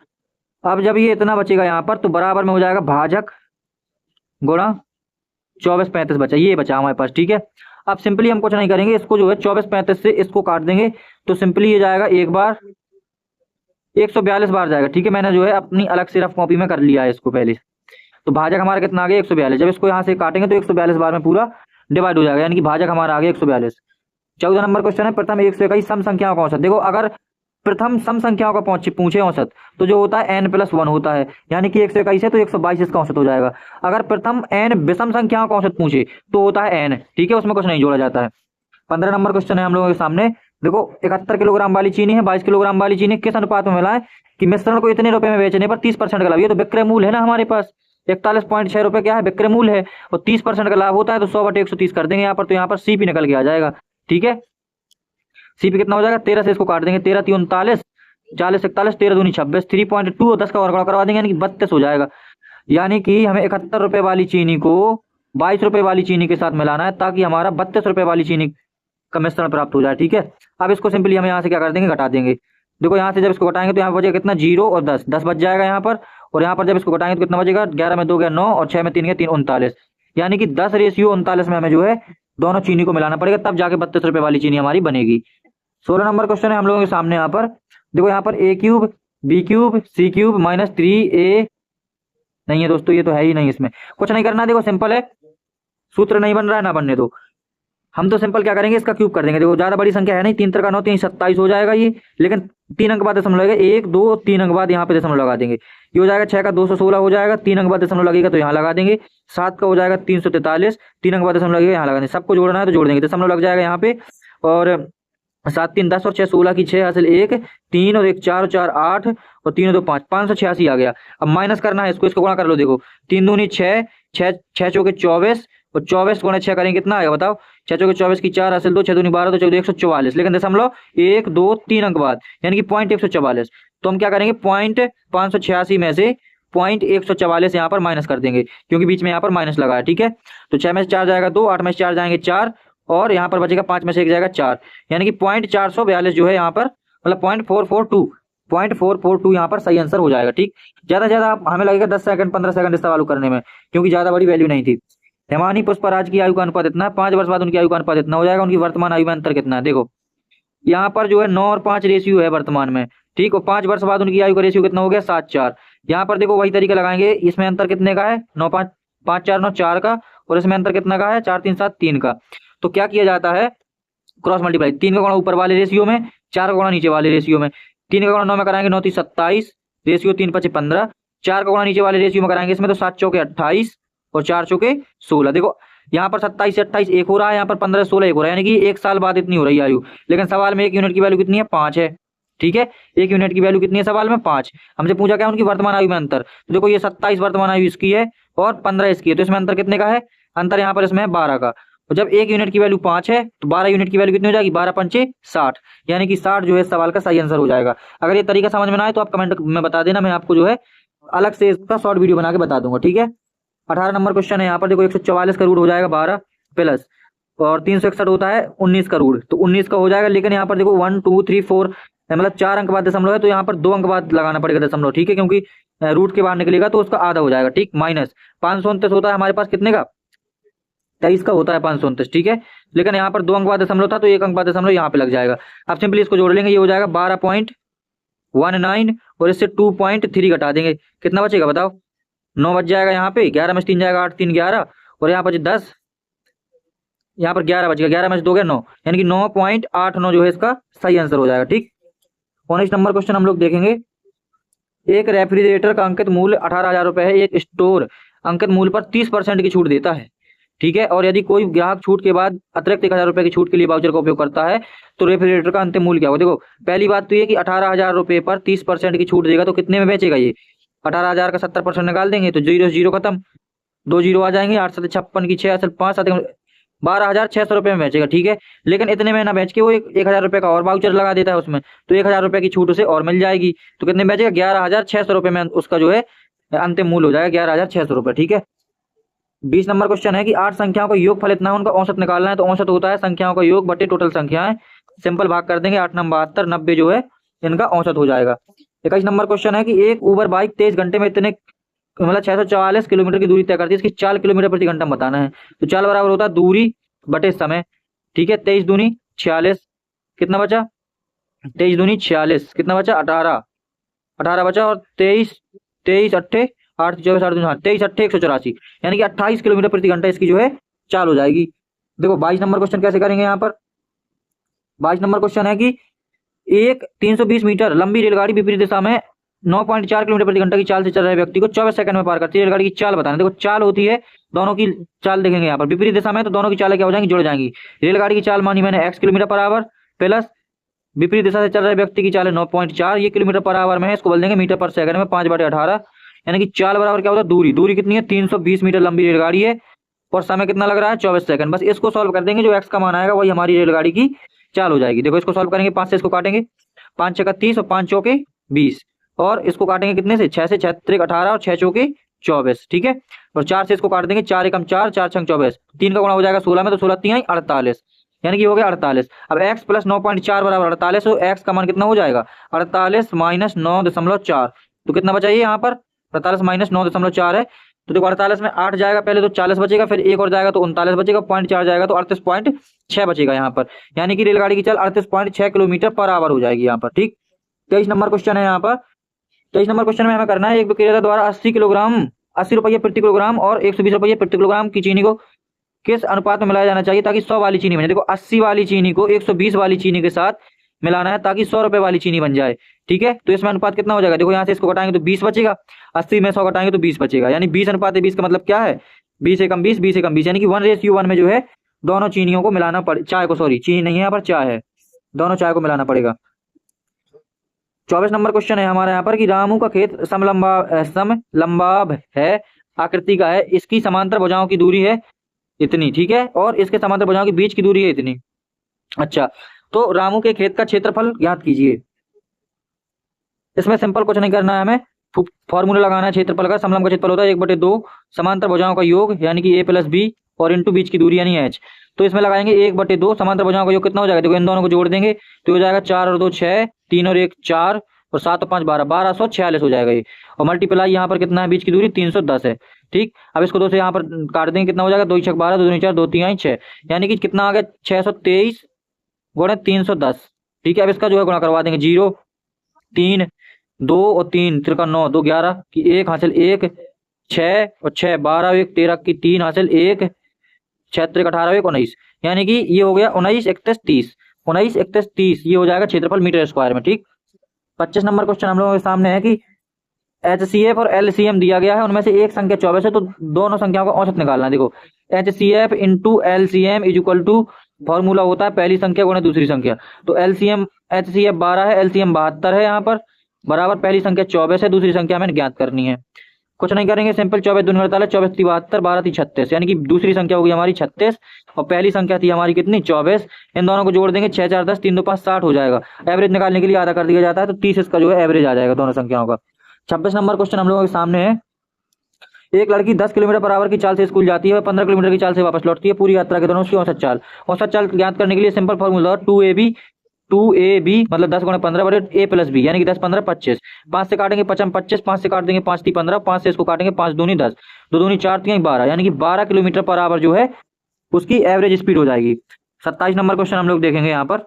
Speaker 1: अब जब ये इतना बचेगा यहाँ पर, तो बराबर में हो जाएगा भाजक गुणा 24 35 बचा, ये बचा हमारे पास। ठीक है, अब सिंपली हम कुछ नहीं करेंगे, इसको जो है 24 35 से इसको काट देंगे, तो सिंपली ये जाएगा एक बार 142 बार जाएगा। ठीक है, मैंने जो है अपनी अलग से रफ कॉपी में कर लिया है इसको पहले। तो भाजक हमारा कितना आ गया? 142। जब इसको यहाँ से काटेंगे तो 142 बार में पूरा डिवाइड हो जाएगा, यानी कि भाजक हमारा आ गया 142। 14 नंबर क्वेश्चन है, प्रथम 121 सम संख्याओं का औसत। देखो अगर प्रथम सम संख्याओं का पूछे औसत, तो जो होता है n+1 होता है, यानी कि 121 है तो 122 इसका औसत हो जाएगा। अगर प्रथम n विषम संख्याओं का औसत पूछे तो होता है n। ठीक है, उसमें कुछ नहीं जोड़ा जाता है। 15 नंबर क्वेश्चन है हम लोगों के सामने, देखो 71 किलोग्राम वाली चीनी है, 22 किलोग्राम वाली चीनी किस अनुपात में मिला है कि मिश्रण को इतने रुपए में बेचने पर 30% का लाभ। ये तो विक्रय मूल्य है ना हमारे पास, 41.6 रुपए क्या है? विक्रय मूल्य है, और 30% का लाभ होता है, तो 100/130 कर देंगे यहाँ पर, तो यहाँ पर सीपी निकल के आ जाएगा। ठीक है, सीपी कितना हो जाएगा? 13 से इसको काट देंगे, 13 3 39, 40 41, 13 दूनी 26, 3.2 और 10 का वर्गमूल करवा देंगे, यानी कि 32 हो जाएगा। यानी कि हमें 71 रुपए वाली चीनी को 22 रुपए वाली चीनी के साथ मिलाना है, ताकि हमारा 32 रुपए वाली चीनी का मिश्रण प्राप्त हो जाए। ठीक है, अब इसको सिंपली हम यहाँ से क्या कर देंगे? घटा देंगे। देखो यहाँ से जब इसको घटाएंगे तो यहाँ बचेगा कितना? 0 और 10, 10 बच जाएगा यहाँ पर, और यहाँ पर जब इसको घटाएंगे तो कितना बचेगा? 11 में 2 गया 9, और 6 में 3 गया 3, 39, यानी कि 10:39 में हमें जो है दोनों चीनी को मिलाना पड़ेगा, तब जाके 32 रुपए वाली चीनी हमारी बनेगी। 16 नंबर क्वेश्चन है हम लोगों के सामने यहाँ पर, देखो यहाँ पर a³ b³ c³ -3a नहीं है दोस्तों, ये तो है ही नहीं, इसमें कुछ नहीं करना। देखो सिंपल है, सूत्र नहीं बन रहा है ना बनने दो। हम तो सिंपल क्या करेंगे, इसका क्यूब कर देंगे। देखो ज्यादा बड़ी संख्या है नहीं, 3 3 9 3 27 हो जाएगा ये, लेकिन 3 अंक बाद दशमलव लगेगा, 1 2 3 अंक बाद यहाँ पे दशमलव लगा देंगे। ये हो जाएगा 6 का 216 हो जाएगा, 3 अंक बाद दशमलव लगेगा तो यहाँ लगा देंगे। 7 का हो जाएगा 343, 3 अंक बाद दशमलव लगेगा, यहाँ लगा देंगे। सबको जोड़ना है तो जोड़ देंगे, दशमलव लग जाएगा यहाँ पे। और 7 3 10 और 6 16 की 6 हासिल 1 3 और 1 4 4 8 और 3 2 5 586 आ गया। अब माइनस करना है इसको, इसको गुणा कर लो। देखो 3 दूनी 6, 6 चौके 24 और 24 गुणे 6 करेंगे कितना आएगा बताओ। 6 चौके 24 की 4 हासिल 2, 6 दूनी 12 तो 14 144, लेकिन दशमलव 1 2 3 अंक बाद, यानी कि पॉइंट 144। तो हम क्या करेंगे, पॉइंट 586 में से पॉइंट 144 यहाँ पर माइनस कर देंगे, क्योंकि बीच में यहाँ पर माइनस लगा है। ठीक है, तो 6 में से 4 जाएगा 2, 8 में से 4 जाएंगे 4 और यहाँ पर बचेगा 5 में से 1 जाएगा 4, यानी कि पॉइंट 442 जो है यहाँ पर, मतलब .442 यहाँ पर सही आंसर हो जाएगा। ठीक, ज्यादा से ज्यादा हमें लगेगा 10 सेकंड 15 सेकंड इस सवाल को करने में, क्योंकि ज्यादा बड़ी वैल्यू नहीं थी। हेमानी पुष्पराज की आयु का अनुपात इतना है, 5 वर्ष बाद उनकी आयु का अनुपात इतना हो जाएगा। उनकी वर्तमान आयु में अंतर कितना है, देखो यहाँ पर जो है 9 और 5 रेशियो है वर्तमान में। ठीक, और 5 वर्ष बाद उनकी आयु का रेशियो कितना हो गया, 7 4। यहाँ पर देखो वही तरीका लगाएंगे, इसमें अंतर कितने का है, 9 5 5 4 9 4 का, और इसमें अंतर कितना का है, 4 3 7 3 का। तो क्या किया जाता है, क्रॉस मल्टीप्लाई, 3 का गुणा ऊपर वाले रेशियो में, 4 का गुणा नीचे वाले रेशियो में। 3 का गुणा 9 में कराएंगे 9 3 27, रेशियो 3 5 15। 4 का गुणा नीचे वाले रेशियो में कराएंगे इसमें तो 7 चौके 28 और 4 चौके 16। देखो यहाँ पर 27 से 28 1 हो रहा है, यहाँ पर 15 से 16 1 हो रहा है, यानी कि 1 साल बाद इतनी हो रही है आयु। लेकिन सवाल में 1 यूनिट की वैल्यू कितनी है, 5 है। ठीक है, 1 यूनिट की वैल्यू कितनी है सवाल में, 5। हमसे पूछा क्या, उनकी वर्तमान आयु में अंतर। तो देखो ये 27 वर्तमान आयु इसकी है और 15 इसकी है, तो इसमें अंतर कितने का है, अंतर यहाँ पर इसमें है 12 का। तो जब 1 यूनिट की वैल्यू 5 है तो 12 यूनिट की वैल्यू कितनी हो जाएगी, 12 पंचे 60, यानी कि 60 जो है सवाल का सही आंसर हो जाएगा। अगर ये तरीका समझ में ना आए तो आप कमेंट में बता देना, मैं आपको जो है अलग से इसका शॉर्ट वीडियो बना के बता दूंगा। ठीक है, 18 नंबर क्वेश्चन है। यहाँ पर देखो 144 का रूट हो जाएगा 12 प्लस, और 361 होता है 19 का रूट, तो 19 का हो जाएगा। लेकिन यहाँ पर देखो 1 2 3 4 मतलब 4 अंक बाद दशमलव है, तो यहाँ पर 2 अंक बाद लगाना पड़ेगा दशमलव। ठीक है, क्योंकि रूट के बाहर निकलेगा तो उसका आधा हो जाएगा। ठीक, माइनस 529 होता है हमारे पास कितने का, 23 का होता है 529। ठीक है, लेकिन यहाँ पर 2 अंक बाद दशमलव था तो 1 अंक बाद दशमलव यहाँ पे लग जाएगा। अब सिंपली इसको जोड़ लेंगे, ये हो जाएगा 12.19 और इससे 2.3 घटा देंगे, कितना बचेगा बताओ, 9 बच जाएगा यहाँ पे, 11 में से 3 जाएगा 8 3 11 और यहाँ पर 10, यहाँ पर 11 बचेगा, 11 में से 2 गया 9, यानी कि 9.89 जो है इसका सही आंसर हो जाएगा। ठीक, 19 नंबर क्वेश्चन हम लोग देखेंगे। एक रेफ्रिजरेटर का अंकित मूल्य 18,000 रुपए है, एक स्टोर अंकित मूल्य पर 30% की छूट देता है। ठीक है, और यदि कोई ग्राहक छूट के बाद अतिरिक्त 1,000 रुपए की छूट के लिए वाउचर का उपयोग करता है तो रेफ्रिजरेटर का अंतिम मूल्य क्या होगा। देखो पहली बात तो ये कि 18,000 रुपए पर 30% की छूट देगा तो कितने में बेचेगा ये, 18,000 का 70% निकाल देंगे तो 0 0 खत्म, 2 0 आ जाएंगे, 8 7 56 की 6 असल 5 7 12,600 रुपये में बेचेगा। ठीक है, लेकिन इतने में ना बेच के वो 1,000 रुपये का और वाउचर लगा देता है उसमें, तो 1,000 रुपये की छूट उसे और मिल जाएगी, तो कितने में बेचेगा, 11,600 रुपये में उसका जो है अंतिम मूल्य हो जाएगा 11,600 रुपये। ठीक है, 20 नंबर क्वेश्चन है कि 8 संख्याओं का योग फल इतना है, उनका औसत निकालना है। तो औसत होता है संख्याओं का योग बटे टोटल संख्याएं, सिंपल भाग कर देंगे, 8 नंबर 72 90 जो है इनका औसत हो जाएगा। 21 नंबर क्वेश्चन है कि एक उबर बाइक 23 घंटे में इतने मतलब 644 किलोमीटर की दूरी तय करती है, इसकी 4 किलोमीटर प्रति घंटा बताना है। तो 4 बराबर होता है दूरी बटे समय। ठीक है, 23 दूनी 46, कितना बचा, 23 दूनी 46, कितना बचा 18 18 बचा, और 23 23 अट्ठे 8 24 8 हाँ 23 अट्ठे 184, यानी कि 28 किलोमीटर प्रति घंटा इसकी जो है चाल हो जाएगी। देखो 22 नंबर क्वेश्चन कैसे करेंगे, यहाँ पर 22 नंबर क्वेश्चन है कि एक 320 मीटर लंबी रेलगाड़ी विपरीत दिशा में 9.4 किलोमीटर प्रति घंटा की चाल से चल रहे व्यक्ति को 24 सेकंड में पार करती है। रेलगाड़ी की चाल बताना। देखो चाल होती है, दोनों की चाल देखेंगे यहाँ पर, विपरीत दिशा में तो दोनों की चालें क्या हो जाएंगी, जुड़ जाएंगी। रेलगाड़ी की चाल मानी मैंने x kilometre per hour plus विपरीत दिशा से चल रहे व्यक्ति की चाल है 9.4, ये किलोमीटर पर आवर में है, इसको बोल देंगे मीटर पर सेकंड में 5/18, यानी कि चाल बराबर क्या होता है दूरी। दूरी कितनी है, 320 मीटर लंबी रेलगाड़ी है और समय कितना लग रहा है 24 सेकंड। बस इसको सॉल्व कर देंगे, जो x का मान आएगा वही हमारी रेलगाड़ी की चाल हो जाएगी। देखो इसको सॉल्व करेंगे, 5 से इसको काटेंगे, 5 छक्का 30 और 5 चौके 20, और इसको काटेंगे कितने से, 6 से 6 3 18 और 6 चौके 24। ठीक है, और 4 से इसको काट देंगे, 4 एकम 4 4 छंग 24, 3 का गुणा हो जाएगा 16 में, तो 16 3 48, यानी कि हो गया 48। अब x प्लस 9.4 बराबर 48, तो x का मान कितना हो जाएगा 48 माइनस 9.4, तो कितना बचा ये यहाँ पर 48 माइनस 9.4 है। तो देखो 48 में 8 जाएगा पहले तो 40 बचेगा, फिर 1 और जाएगा तो 39 बचेगा, 0.4 जाएगा तो 38.6 बचेगा यहाँ पर, यानी कि रेलगाड़ी की चाल 38.6 किलोमीटर पर आवर हो जाएगी यहाँ पर। ठीक, 23 नंबर क्वेश्चन है यहाँ पर। 23 नंबर क्वेश्चन में हमें करना है, एक विक्रेता द्वारा 80 रुपये प्रति किलोग्राम और 120 रुपये प्रति किलोग्राम की चीनी को किस अनुपात में मिलाया जाना चाहिए ताकि 100 वाली चीनी बने। देखो 80 वाली चीनी को 120 वाली चीनी के साथ मिलाना है ताकि 100 रुपए वाली चीनी बन जाए। ठीक है, तो इसमें अनुपात कितना हो जाएगा, देखो यहाँ से इसको घटाएंगे तो 20 बचेगा, 80 में 100 घटाएंगे तो 20 बचेगा, यानी 20 अनुपात 20 का मतलब क्या है, 20 एकम 20 यानी कि 1:1 में जो है दोनों चीनियों को मिलाना पड़े, चाय को, सॉरी चीनी नहीं है यहाँ पर, चाय है, दोनों चाय को मिलाना पड़ेगा। 24 नंबर क्वेश्चन है हमारा यहाँ पर कि रामू का खेत समलंबाभ है, आकृति का है, इसकी समांतर भुजाओं की दूरी है इतनी, ठीक है, और इसके समांतर भुजाओं के बीच की दूरी है इतनी। अच्छा, तो रामू के खेत का क्षेत्रफल ज्ञात कीजिए। इसमें सिंपल कुछ नहीं करना है, हमें फॉर्मूला लगाना है क्षेत्रफल का। समलंब का क्षेत्रफल होता है 1/2 समांतर भुजाओं का योग यानी कि a प्लस बी और इंटू बीच की दूरी यानी h। तो इसमें लगाएंगे 1/2 समांतर भुजाओं का योग कितना हो जाएगा, देखो इन दोनों को जोड़ देंगे तो हो जाएगा 4 और 2 6, 3 और 1 4 और 7 और 5 12, 1246 हो जाएगा ये। और मल्टीप्लाई यहाँ पर कितना है, बीच की दूरी 310 है। ठीक, अब इसको 2 से यहाँ पर काट देंगे, कितना हो जाएगा, 2 6 12, 2 2 4, 2 3 6, यानी कि कितना आ गया 623 गुणे 310। ठीक है, अब इसका जो है गुणा करवा देंगे, 0 3 2 और 3 3 9 2 11 की 1 हासिल 1 6 और 6 12 1 13 की 3 हासिल 1 6 3 18 1 19, यानी कि ये हो गया 19 31 30, 19 31 30 ये हो जाएगा क्षेत्रफल मीटर स्क्वायर में। ठीक, 25 नंबर क्वेश्चन हम लोगों के सामने है कि HCF और LCM दिया गया है, उनमें से एक संख्या 24 है, तो दोनों संख्याओं का औसत निकालना है। देखो HCF into LCM is equal to, formula होता है पहली संख्या गुणा दूसरी संख्या, तो LCM HCF 12 है, LCM 72 है, यहाँ पर बराबर पहली संख्या 24 है, दूसरी संख्या हमें ज्ञात करनी है। कुछ नहीं करेंगे, सिंपल 24 दूनी 48, 24 3 72, 12 3 36, यानी कि दूसरी संख्या होगी हमारी 36 और पहली संख्या थी हमारी कितनी 24। इन दोनों को जोड़ देंगे 6 4 10, 3 2 5 60 हो जाएगा। एवरेज निकालने के लिए आधा कर दिया जाता है, तो 30 इसका जो है एवरेज आ जाएगा दोनों संख्याओं का। 26 नंबर क्वेश्चन हम लोगों के सामने है, एक लड़की 10 किलोमीटर पर आवर की चाल से स्कूल जाती है और 15 किलोमीटर की चाल से वापस लौटती है, पूरी यात्रा के दौरान उसकी औसत चाल ज्ञात करने के लिए सिंपल फॉर्मूला 2ab मतलब 10 गुणे 15 बटे a प्लस बी, यानी कि 10 15 25, 5 से काटेंगे 55 25, 5 से काट देंगे 5 3 15, 5 से इसको काटेंगे 5 दूनी 10, 2 दूनी 4 3 12, यानी कि 12 किलोमीटर पर आवर जो है उसकी एवरेज स्पीड हो जाएगी। 27 नंबर क्वेश्चन हम लोग देखेंगे यहाँ पर,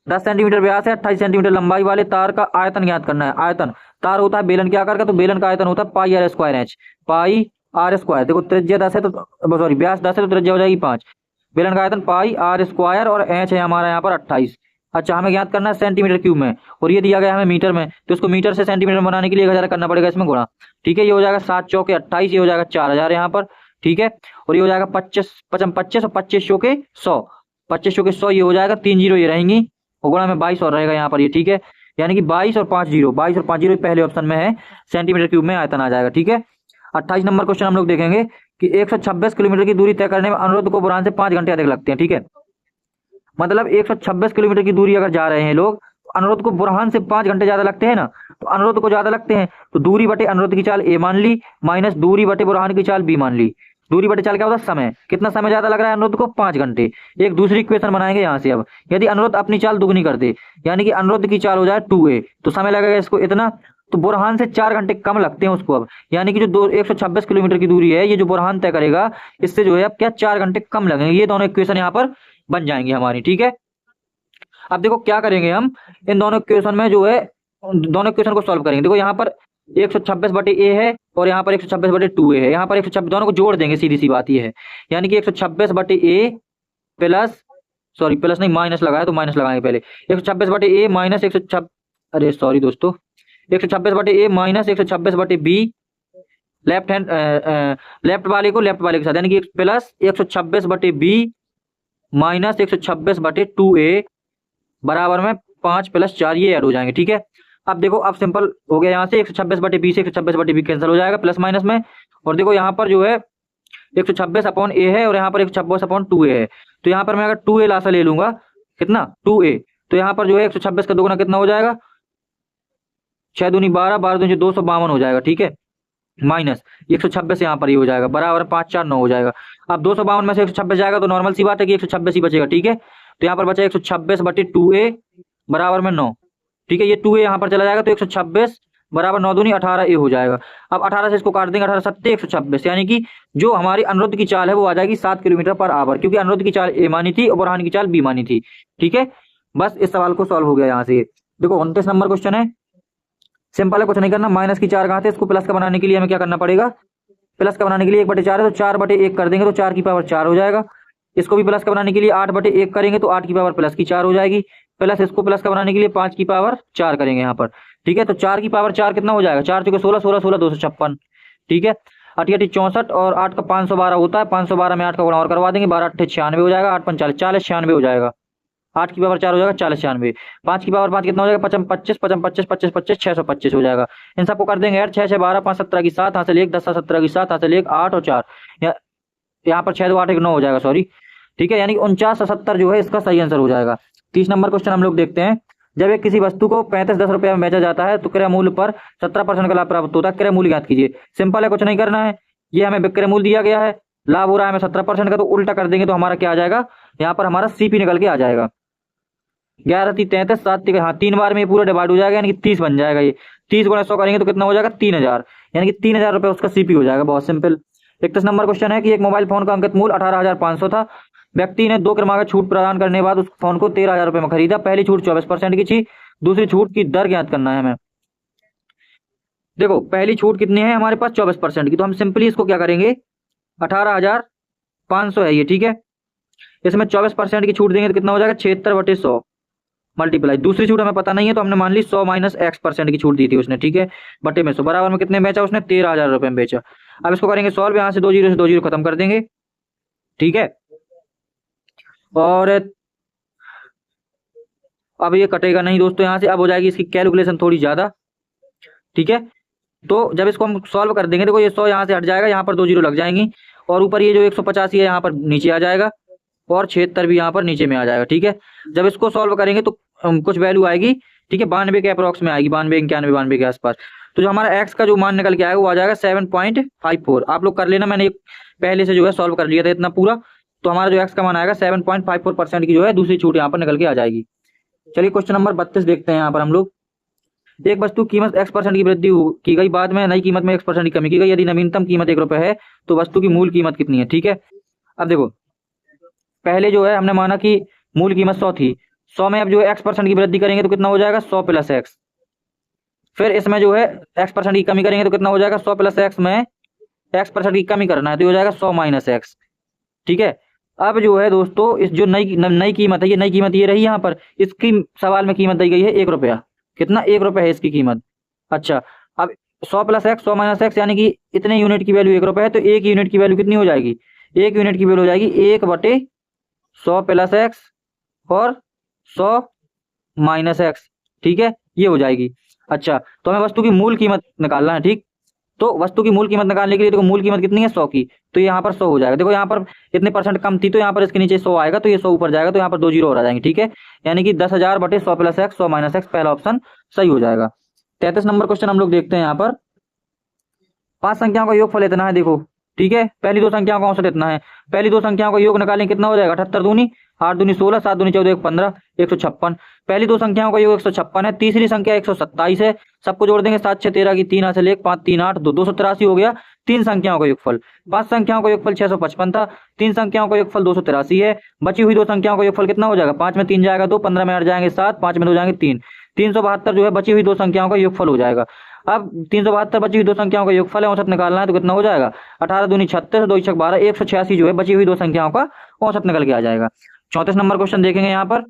Speaker 1: 10 सेंटीमीटर व्यास है, 28 सेंटीमीटर लंबाई वाले तार का आयतन ज्ञात करना है। आयतन, तार होता है बेलन के आकार का, तो बेलन का आयतन होता है pi R square H, pi R square. देखो त्रिज्या 10 है तो सॉरी व्यास 10 है तो त्रिज्या हो जाएगी 5, बेलन का आयतन पाई आर स्क्वायर और एच है हमारा यहाँ पर 28। अच्छा, हमें ज्ञात करना है सेंटीमीटर क्यूब में, और ये दिया गया हमें मीटर में, तो इसको मीटर से सेंटीमीटर बनाने के लिए 1000 करना पड़ेगा इसमें गुणा। ठीक है, ये हो जाएगा 7 चौके 28, ये हो जाएगा 4000 यहाँ पर। ठीक है, और ये हो जाएगा 25 25 और 25 चौके 100, 25 चौके 100 ये हो जाएगा, 3 जीरो ये रहेंगी और गुणा में 22 और रहेगा यहाँ पर ये। ठीक है, यानी कि 22 और 5 जीरो, 22 और 5 जीरो पहले ऑप्शन में है, सेंटीमीटर क्यूब में आयतन आ जाएगा। ठीक है, 28 नंबर क्वेश्चन हम लोग देखेंगे कि 126 किलोमीटर की दूरी तय करने में अनुरोध को बुरहान से 5 घंटे अधिक लगते हैं। ठीक है, मतलब 126 किलोमीटर की दूरी अगर जा रहे हैं लोग, अनुरोध को बुरहान से 5 घंटे ज्यादा लगते हैं ना, तो अनुरोध को ज्यादा लगते हैं तो दूरी बटे अनुरोध की चाल a मान ली माइनस दूरी बटे बुरहान की चाल b मान ली। दूरी बटे चाल क्या होता है, समय, कितना समय ज्यादा लग रहा है अनुरोध को 5 घंटे। एक दूसरी इक्वेशन बनाएंगे यहाँ से, अब यदि अनुरोध अपनी चाल दुगनी कर दे यानी कि अनुरोध की चाल हो जाए 2a, तो समय लगेगा इसको इतना, तो बुरहान से 4 घंटे कम लगते हैं उसको अब, यानी कि जो 126 किलोमीटर की दूरी है ये जो बुरहान तय करेगा इससे जो है अब क्या 4 घंटे कम लगेंगे। ये दोनों इक्वेशन यहाँ पर बन जाएंगी हमारी। ठीक है, अब देखो क्या करेंगे हम, इन दोनों इक्वेशन में जो है दोनों इक्वेशन को सॉल्व करेंगे। देखो यहाँ पर 126 बटे ए है और यहाँ पर 126 बटे 2a है, यहाँ पर 126 दोनों को जोड़ देंगे, सीधी सी बात ये है, यानी कि 126 बटे ए प्लस, सॉरी प्लस नहीं माइनस लगाया तो माइनस लगाएंगे पहले, 126 बटे ए माइनस 126, अरे सॉरी दोस्तों, 126 बटे ए माइनस 126 बटे बी, लेफ्ट हैंड लेफ्ट वाले को लेफ्ट वाले के साथ, यानी कि प्लस 126 बटे बी माइनस 126 बटे 2a बराबर में 5 प्लस 4, ये ऐड हो जाएंगे। ठीक है, अब देखो अब सिंपल हो गया, यहाँ से 126 बटे बी से 126 बटे बी कैंसिल हो जाएगा प्लस माइनस में, और देखो यहाँ पर जो है 126 अपॉन ए है और यहाँ पर 126 अपॉन 2a है, तो यहाँ पर मैं अगर 2a लासा ले लूंगा, कितना 2a, तो यहाँ पर जो है 126 का दोगुना कितना हो जाएगा, 6 दूनी 12, 12 दूनी 252 हो जाएगा। ठीक है, माइनस 126 यहाँ पर ये हो जाएगा बराबर 5 4 9 हो जाएगा। अब 252 में से 126 जाएगा तो नॉर्मल सी बात है कि 126 ही बचेगा। ठीक है, तो यहाँ पर बचा 126 बटे 2a बराबर में 9। ठीक है, ये 2a यहाँ पर चला जाएगा तो 126 बराबर 9 दूनी 18a हो जाएगा। अब 18 से इसको काट देंगे, 18 सत्ते 126, यानी कि जो हमारी अनुरोध की चाल है वो आ जाएगी 7 किलोमीटर पर आवर, क्योंकि अनुरोध की चाल a मानी थी और बुरहान की चाल b मानी थी। ठीक है, बस इस सवाल को सॉल्व हो गया यहाँ से। देखो 29 नंबर क्वेश्चन है, सिंपल है, कुछ नहीं करना, माइनस की 4 घात है, इसको प्लस का बनाने के लिए हमें क्या करना पड़ेगा, प्लस का बनाने के लिए 1/4 है तो 4/1 कर देंगे तो 4 की पावर 4 हो जाएगा। इसको भी प्लस का बनाने के लिए 8/1 करेंगे तो 8 की पावर प्लस की 4 हो जाएगी। प्लस इसको प्लस का बनाने के लिए 5 की पावर 4 करेंगे यहाँ पर। ठीक है, तो 4 की पावर 4 कितना हो जाएगा, 4 चौके 16, 16 16 256। ठीक है, 8 8 64 और 8 का 512 होता है, 512 में 8 का गुणा और करवा देंगे, 12 8 96 हो जाएगा, 8 5 40 40 96 हो जाएगा। 8 की पावर 4 हो जाएगा 40 96। 5 की पावर 5 कितना हो जाएगा, 55 25 55 25 25 25 625 हो जाएगा। इन सबको कर देंगे ऐड, 6 6 12 5 17 की 7 हासिल 1 10 17 की 7 हासिल 1 8 और 4, यहाँ पर 6 2 8 1 9 हो जाएगा, सॉरी। ठीक है, यानी 49 जो है इसका सही आंसर हो जाएगा। 30 नंबर क्वेश्चन हम लोग देखते हैं। जब एक किसी वस्तु को 35 रुपये में बेचा जाता है तो क्रय मूल्य पर 17% का लाभ प्राप्त होता है। क्रय मूल्य ज्ञात कीजिए। सिंपल है, कुछ नहीं करना है, ये हमें विक्रय मूल्य दिया गया है, लाभ हो रहा है हमें 17% का, तो उल्टा कर देंगे तो हमारा क्या आ जाएगा, यहाँ पर हमारा सीपी निकल के आ जाएगा। 11 3 33 7 3, हाँ 3 बार में पूरा डिवाइड हो जाएगा, यानी कि 30 बन जाएगा। ये 30 गुणा 100 करेंगे तो कितना हो जाएगा, 3000, यानी कि 3000 रुपये उसका सीपी हो जाएगा। बहुत सिंपल। 31 नंबर क्वेश्चन है कि एक मोबाइल फोन का अंकित मूल्य 18,500 था। व्यक्ति ने 2 क्रमागत छूट प्रदान करने के बाद उस फोन को 13,000 रुपये में खरीदा। पहली छूट 24% की थी, दूसरी छूट की दर ज्ञात करना है हमें। देखो पहली छूट कितनी है हमारे पास, 24% की, तो हम सिंपली इसको क्या करेंगे, 18,500 है ये। ठीक है, इसमें 24% की छूट देंगे तो कितना हो जाएगा, 76/100 मल्टीप्लाई, दूसरी छूट हमें पता नहीं है तो हमने मान ली 100 माइनस X% की छूट दी थी उसने। ठीक है, बटे में 100 बराबर में कितने बेचा उसने, 13,000 रुपये में बेचा। अब इसको करेंगे सॉल्व, यहाँ से 2 जीरो से 2 जीरो खत्म कर देंगे। ठीक है, और अब ये कटेगा नहीं दोस्तों यहाँ से, अब हो जाएगी इसकी कैलकुलेशन थोड़ी ज्यादा। ठीक है, तो जब इसको हम सॉल्व कर देंगे, देखो ये 100 यहाँ से हट जाएगा, यहाँ पर 2 जीरो लग जाएंगी, और ऊपर ये जो 185 है यहाँ पर नीचे आ जाएगा, और 76 भी यहाँ पर नीचे में आ जाएगा। ठीक है, जब इसको सॉल्व करेंगे तो कुछ वैल्यू आएगी। ठीक है, 92 के अप्रोक्स में आएगी, 92 91 92 के आसपास। तो जो हमारा एक्स का जो मान निकल के आएगा वो आ जाएगा 7.54। आप लोग कर लेना, मैंने पहले से जो है सॉल्व कर लिया था इतना पूरा। तो हमारा जो एक्स का मान आएगा 7.54% की जो है दूसरी छूट यहाँ पर निकल के आ जाएगी। चलिए क्वेश्चन नंबर 32 देखते हैं। यहाँ पर हम लोग, एक वस्तु कीमत X% की वृद्धि की गई, बाद में नई कीमत में X% की कमी की गई। यदि नवीनतम कीमत 1 रुपये है तो वस्तु की मूल कीमत कितनी है। ठीक है, अब देखो पहले जो है हमने माना कि मूल कीमत 100 थी, 100 में अब जो है X% की वृद्धि करेंगे तो कितना हो जाएगा, 100 + X। फिर इसमें जो है X% की कमी करेंगे तो कितना हो जाएगा, 100 + X में X% की कमी करना है तो हो जाएगा 100 - X। ठीक है, अब जो है दोस्तों इस जो नई कीमत है, ये नई कीमत ये रही यहाँ पर, इसकी सवाल में कीमत दी गई है 1 रुपया। कितना, 1 रुपये है इसकी कीमत। अच्छा, अब 100 + X 100 - X, यानी कि इतने यूनिट की वैल्यू 1 रुपये है, तो 1 यूनिट की वैल्यू कितनी हो जाएगी, 1 यूनिट की वैल्यू हो जाएगी 1/100 + X और 100 - X। ठीक है, ये हो जाएगी। अच्छा, तो हमें वस्तु की मूल कीमत निकालना है। ठीक, तो वस्तु की मूल कीमत निकालने के लिए देखो मूल कीमत कितनी है, 100 की, तो यहाँ पर 100 हो जाएगा। देखो यहाँ पर इतने परसेंट कम थी तो यहाँ पर इसके नीचे 100 आएगा, तो ये 100 ऊपर जाएगा, तो यहाँ पर 2 जीरो और आ जाएंगे। ठीक है, यानी कि 10,000 बटे 100 + X 100 - X, पहला ऑप्शन सही हो जाएगा। 33 नंबर क्वेश्चन हम लोग देखते हैं। यहाँ पर 5 संख्याओं का योगफल इतना है, देखो। ठीक है, पहली 2 संख्याओं का औसत इतना है। पहली 2 संख्याओं का योग निकालें, कितना हो जाएगा, 78 दूनी 8 दूनी 16 7 दूनी 14 1 15 156। पहली 2 संख्याओं का योग 156 है। तीसरी संख्या 127 है, सबको जोड़ देंगे, 7 6 13 की 3 हासिल 1 5 3 8 2 283 हो गया। 3 संख्याओं का योगफल, 5 संख्याओं का योगफल 655 था, 3 संख्याओं का योगफल 283 है। बची हुई 2 संख्याओं का योगफल कितना हो जाएगा, 5 में 3 जाएगा 2, 15 में 8 जाएंगे 7, 5 में 2 जाएंगे 3, 372 जो है बची हुई 2 संख्याओं का योगफल हो जाएगा। अब 372 बची हुई 2 संख्याओं का योगफल है, औसत निकालना है तो कितना हो जाएगा, 18 दूनी 36 2 छक 12 186 जो है बची हुई 2 संख्याओं का औसत निकल के आ जाएगा। 34 नंबर क्वेश्चन देखेंगे यहाँ पर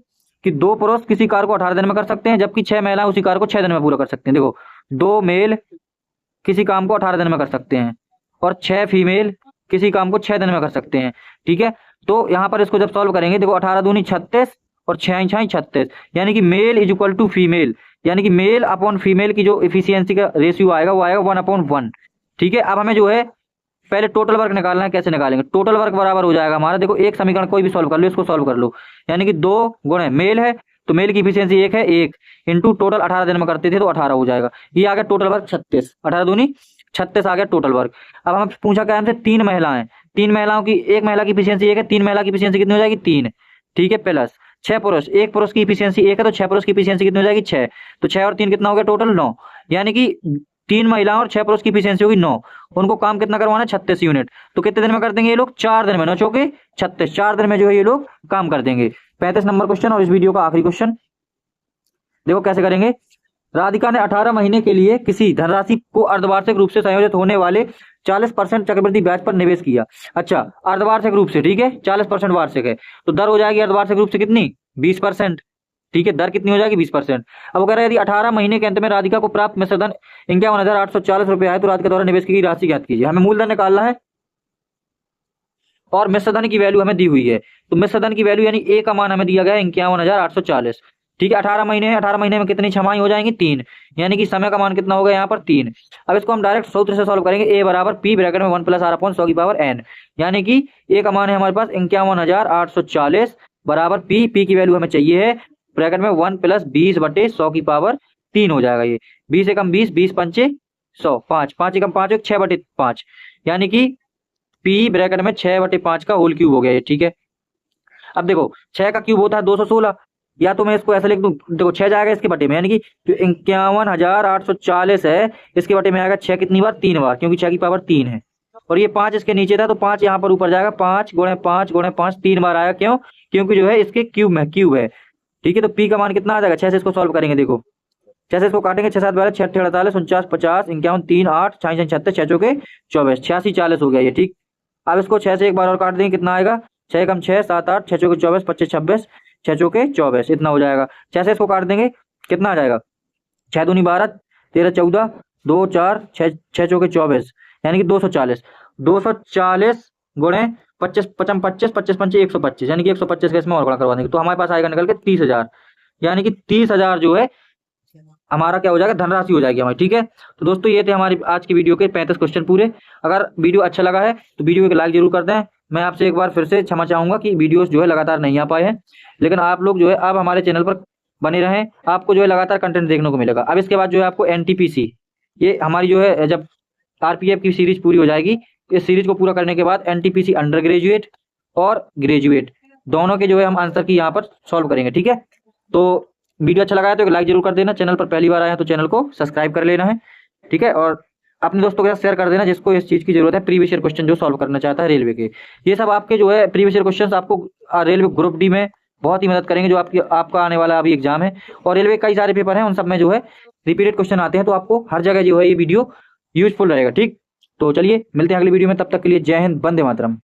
Speaker 1: कि 2 पुरुष किसी कार्य को 18 दिन में कर सकते हैं, जबकि 6 महिलाएं उसी कार्य को 6 दिन में पूरा कर सकते हैं। देखो 2 मेल किसी काम को 18 दिन में कर सकते हैं और 6 फीमेल किसी काम को 6 दिन में कर सकते हैं। ठीक है, तो यहाँ पर इसको जब सॉल्व करेंगे, देखो 18 दूनी 36 और 6 6 36, यानी कि male is equal to female, यानी कि मेल अपॉन फीमेल की जो एफिशिएंसी का रेशियो आएगा वो आएगा 1/1। ठीक है, अब हमें जो है पहले टोटल वर्क निकालना है। कैसे निकालेंगे, टोटल वर्क बराबर हो जाएगा हमारा, देखो एक समीकरण कोई भी सॉल्व कर लो, इसको सॉल्व कर लो, यानी कि 2 गुणे मेल है तो मेल की एफिशिएंसी 1 है, 1 इंटू टोटल 18 दिन में करते थे तो 18 हो जाएगा। ये आ गया टोटल वर्क 36, 18 दूनी 36 आ गया टोटल वर्क। अब हम पूछा क्या हमसे, 3 महिलाएं, 3 महिलाओं की, एक महिला की एफिशिएंसी 1 है, 3 महिला की एफिशिएंसी कितनी हो जाएगी 3। ठीक है, प्लस 6 पुरुष, एक पुरुष की एफिशिएंसी 1 है तो 6 पुरुष की एफिशिएंसी कितनी हो जाएगी 6, तो 6 और 3 कितना हो गया टोटल 9, यानी कि 3 महिलाओं और 6 पुरुष की एफिशिएंसी होगी 9। उनको काम कितना करवाना है, 36 यूनिट, तो कितने दिन में कर देंगे ये लोग, 4 दिन में, 9 चौके 36, 4 दिन में जो है ये लोग काम कर देंगे। 35 नंबर क्वेश्चन और इस वीडियो का आखिरी क्वेश्चन देखो कैसे करेंगे। राधिका ने 18 महीने के लिए किसी धनराशि को अर्धवार्षिक रूप से संयोजित होने वाले 40% चक्रवृद्धि ब्याज पर निवेश किया। अच्छा, अर्धवार्षिक रूप से, ठीक है, 40% वार्षिक है तो दर हो जाएगी अर्धवार्षिक रूप से कितनी, 20%। ठीक है, दर कितनी हो जाएगी, 20%। अब अगर यदि 18 महीने के अंत में राधिका को प्राप्त मिश्रधन 51,840 रुपये आए तो राधिका द्वारा निवेश की गई राशि ज्ञात कीजिए। हमें मूलधन निकालना है और मिश्रधन की वैल्यू हमें दी हुई है। तो मिश्रधन की वैल्यू यानी ए का मान हमें दिया गया है 51,840। ठीक है, 18 महीने है, 18 महीने में कितनी छमाही हो जाएंगी, 3, यानी कि समय का मान कितना होगा यहाँ पर 3। अब इसको हम डायरेक्ट सूत्र से सॉल्व करेंगे, ए बराबर पी ब्रैकेट में 1 + r/100 की पावर n, यानी कि ए का मान है हमारे पास 51,840 बराबर पी की वैल्यू हमें चाहिए है ब्रैकेट में 1 + 20/100 की पावर 3 हो जाएगा। ये 20 एकम 20, 20 पंचे 100, 5, 5 एकम 5, 6/5, यानी कि पी ब्रैकेट में 6/5 का होल क्यूब हो गया ये। ठीक है, अब देखो 6 का क्यूब होता है 216, या तो मैं इसको ऐसे लिख दूं, देखो 6 जाएगा इसके बटे में, यानी कि जो 51,840 है इसके बटे में आएगा 6 कितनी बार, 3 बार, क्योंकि 6 की पावर 3 है। और ये 5 इसके नीचे था तो 5 यहाँ पर ऊपर जाएगा, 5 × 5 × 5 3 बार आएगा। क्यों, क्योंकि जो है इसके क्यूब में क्यूब है। ठीक है, तो पी का मान कितना आ जाएगा, 6 से इसको सॉल्व करेंगे, देखो 6 से इसको काटेंगे, 6 7 12 6 48 49 50 51 3 8 66 76 6 चौके 24 86 40 हो गया ये। ठीक, अब इसको 6 से एक बार और काट देंगे, कितना आएगा, 6 एकम 6 7 8 6 चौके 24 25 26 6 चौके 24, इतना हो जाएगा। 6 से इसको काट देंगे, कितना आ जाएगा, 6 दूनी 12 13 14 2 4 6 चौके 24, यानी कि 240 गुणे 25 55 25 25 पंचे 125, यानी कि 125 का इसमें और गुणा करवा देंगे तो हमारे पास आएगा निकल के 30,000, यानी कि 30,000 जो है हमारा क्या हो जाएगा, धनराशि हो जाएगी हमारी। ठीक है, तो दोस्तों ये थे हमारी आज की वीडियो के 35 क्वेश्चन पूरे। अगर वीडियो अच्छा लगा है तो वीडियो को लाइक जरूर कर दें। मैं आपसे एक बार फिर से क्षमा चाहूंगा कि वीडियोस जो है लगातार नहीं आ पाए हैं, लेकिन आप लोग जो है अब हमारे चैनल पर बने रहें, आपको जो है लगातार कंटेंट देखने को मिलेगा। अब इसके बाद जो है आपको NTPC, ये हमारी जो है जब RPF की सीरीज पूरी हो जाएगी, इस सीरीज को पूरा करने के बाद NTPC अंडर ग्रेजुएट और ग्रेजुएट दोनों के जो है हम आंसर की यहाँ पर सॉल्व करेंगे। ठीक है, तो वीडियो अच्छा लगा है तो एक लाइक जरूर कर देना, चैनल पर पहली बार आए हैं तो चैनल को सब्सक्राइब कर लेना है। ठीक है, और अपने दोस्तों के साथ शेयर कर देना जिसको इस चीज़ की जरूरत है, प्रीवियस ईयर क्वेश्चन जो सॉल्व करना चाहता है रेलवे के। ये सब आपके जो है प्रीवियस ईयर क्वेश्चन आपको रेलवे ग्रुप डी में बहुत ही मदद करेंगे, जो आपका आने वाला अभी एग्जाम है, और रेलवे कई सारे पेपर हैं उन सब में जो है रिपीटेड क्वेश्चन आते हैं, तो आपको हर जगह जो है ये वीडियो यूजफुल रहेगा। ठीक, तो चलिए मिलते हैं अगली वीडियो में, तब तक के लिए जय हिंद, वंदे मातरम।